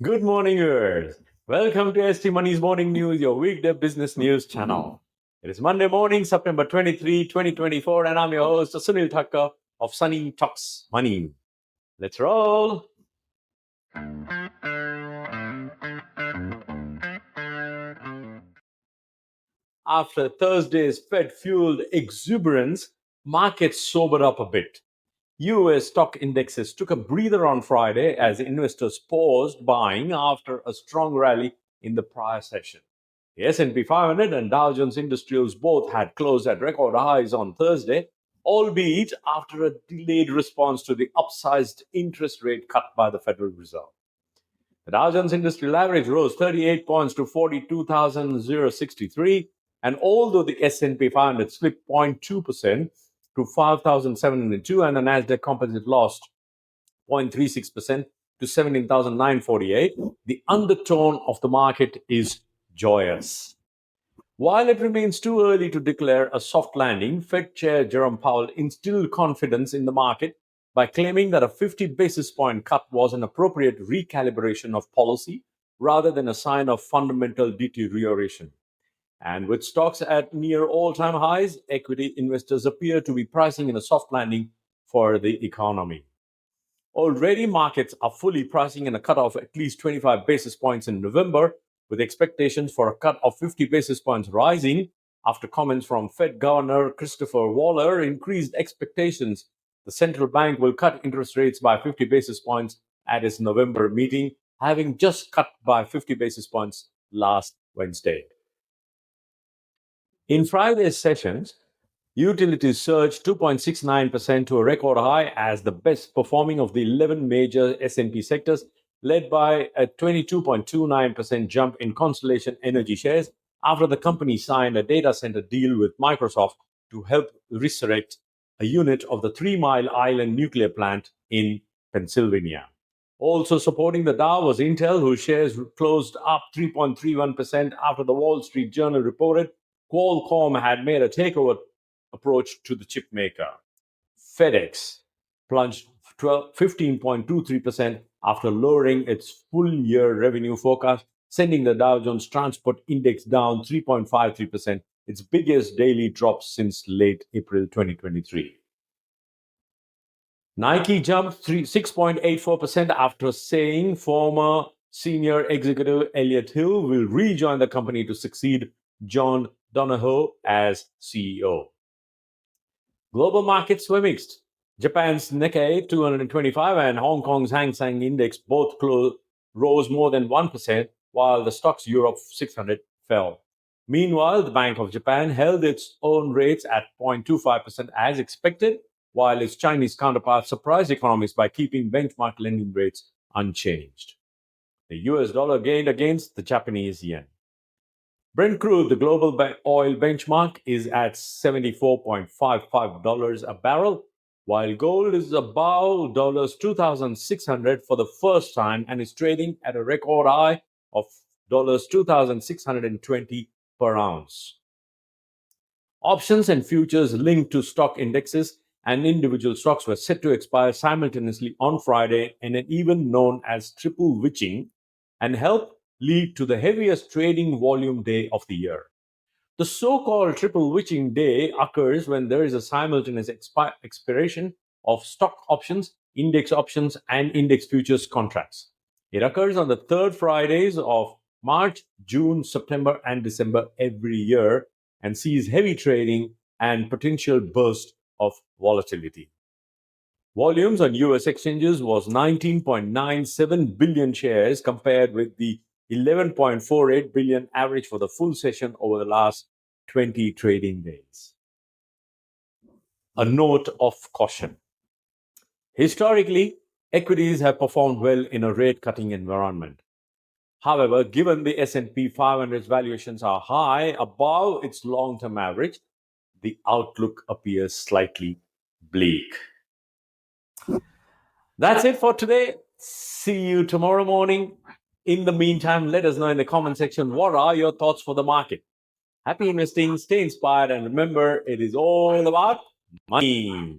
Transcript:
Good morning, viewers. Welcome to ST Money's Morning News, your weekday business news channel. It is Monday morning, September 23, 2024, and I'm your host, Sunil Thakker of Sunny Talks Money. Let's roll. After Thursday's Fed-fueled exuberance, markets sobered up a bit. US stock indexes took a breather on Friday as investors paused buying after a strong rally in the prior session. The S&P 500 and Dow Jones Industrials both had closed at record highs on Thursday, albeit after a delayed response to the upsized interest rate cut by the Federal Reserve. The Dow Jones Industrial Average rose 38 points to 42,063, and although the S&P 500 slipped 0.2% to 5,702, and the Nasdaq Composite lost 0.36% to 17,948, the undertone of the market is joyous. While it remains too early to declare a soft landing, Fed Chair Jerome Powell instilled confidence in the market by claiming that a 50 basis point cut was an appropriate recalibration of policy rather than a sign of fundamental deterioration. And with stocks at near all-time highs, equity investors appear to be pricing in a soft landing for the economy. Already, markets are fully pricing in a cut of at least 25 basis points in November, with expectations for a cut of 50 basis points rising after comments from Fed Governor Christopher Waller increased expectations the central bank will cut interest rates by 50 basis points at its November meeting, having just cut by 50 basis points last Wednesday. In Friday's sessions, utilities surged 2.69% to a record high as the best performing of the 11 major S&P sectors, led by a 22.29% jump in Constellation Energy shares after the company signed a data center deal with Microsoft to help resurrect a unit of the 3 Mile Island nuclear plant in Pennsylvania. Also supporting the Dow was Intel, whose shares closed up 3.31% after the Wall Street Journal reported Qualcomm had made a takeover approach to the chip maker. FedEx plunged 15.23% after lowering its full year revenue forecast, sending the Dow Jones Transport Index down 3.53%, its biggest daily drop since late April 2023. Nike jumped 6.84% after saying former senior executive Elliott Hill will rejoin the company to succeed John Donahoe as CEO. Global markets were mixed. Japan's Nikkei 225 and Hong Kong's Hang Seng Index both rose more than 1%, while the Stoxx Europe 600 fell. Meanwhile, the Bank of Japan held its own rates at 0.25% as expected, while its Chinese counterpart surprised economists by keeping benchmark lending rates unchanged. The US dollar gained against the Japanese yen. Brent crude, the global oil benchmark, is at $74.55 a barrel, while gold is above $2,600 for the first time and is trading at a record high of $2,620 per ounce. Options and futures linked to stock indexes and individual stocks were set to expire simultaneously on Friday in an event known as triple witching and help lead to the heaviest trading volume day of the year. The so-called triple witching day occurs when there is a simultaneous expiration of stock options, index options, and index futures contracts. It occurs on the third Fridays of March, June, September, and December every year and sees heavy trading and potential burst of volatility. Volumes on US exchanges was 19.97 billion shares compared with the 11.48 billion average for the full session over the last 20 trading days. A note of caution. Historically, equities have performed well in a rate-cutting environment. However, given the S&P 500's valuations are high above its long-term average, the outlook appears slightly bleak. That's it for today. See you tomorrow morning. In the meantime, let us know in the comment section what are your thoughts for the market. Happy investing, stay inspired, and remember, it is all about money.